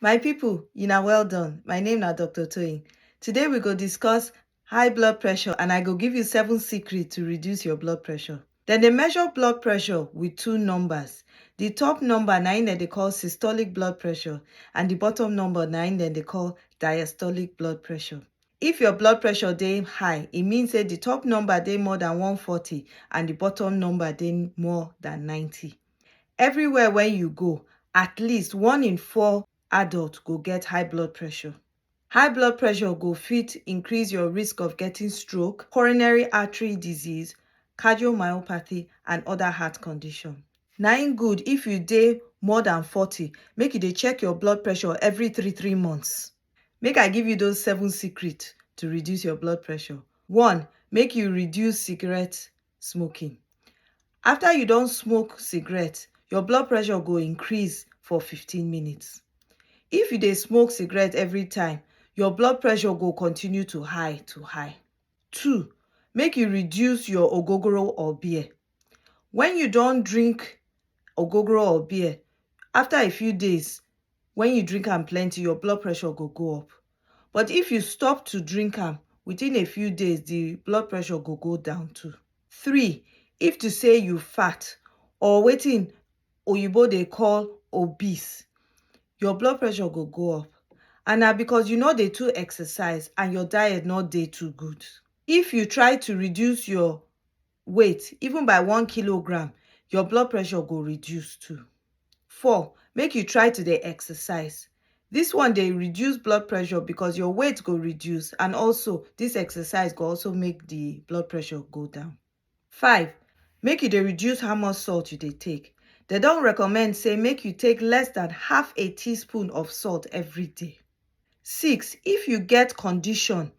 My people, una well done. My name na Dr. Toyin. Today we go discuss high blood pressure and I go give you 7 secrets to reduce your blood pressure. Then they measure blood pressure with two numbers. The top number na im dem dey call systolic blood pressure and the bottom number na im dem dey call diastolic blood pressure. If your blood pressure dey high, e mean say the top number dey more than 140 and the bottom number dey more than 90. Everywhere where you go, at least 1 in 4 adults go get high blood pressure. High blood pressure go fit increase your risk of getting stroke, coronary artery disease, cardiomyopathy and other heart condition. Na im good if you dey more than 40, make you dey check your blood pressure every 3 months. Make I give you those 7 secrets to reduce your blood pressure. 1, make you reduce cigarette smoking. After you don smoke cigarette, your blood pressure go increase for 15 minutes. If you dey smoke cigarette every time, your blood pressure go continue to high. 2, make you reduce your ogogoro or beer. When you don drink ogogoro or beer, after a few days, when you drink am plenty, your blood pressure go go up. But if you stop to drink am, within a few days, the blood pressure go go down too. 3, if to say you fat or wetin oyibo dey call obese, your blood pressure go go up. And na because you no dey too exercise and your diet no dey too good. If you try to reduce your weight even by 1 kilogram, your blood pressure go reduce too. 4, make you try to dey exercise. This one dey reduce blood pressure because your weight go reduce and also this exercise go also make the blood pressure go down. 5, make you dey reduce how much salt you dey take. They don recommend say make you take less than half a teaspoon of salt every day. 6, if you get condition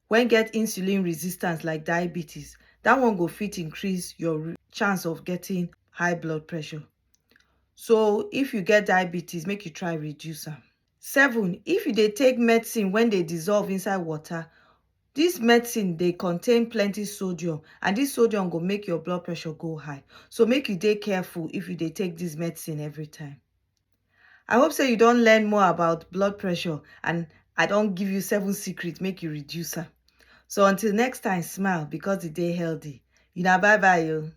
when get insulin resistance like diabetes, that one go fit increase your chance of getting high blood pressure. So if you get diabetes, make you try reduce am. 7, if you dey take medicine when they dissolve inside water, this medicine dey contain plenty sodium and this sodium go make your blood pressure go high. So make you dey careful if you dey take this medicine every time. I hope say you don learn more about blood pressure and I don give you 7 secrets make you reduce am. So until next time, smile because e dey healthy. Una bye bye o.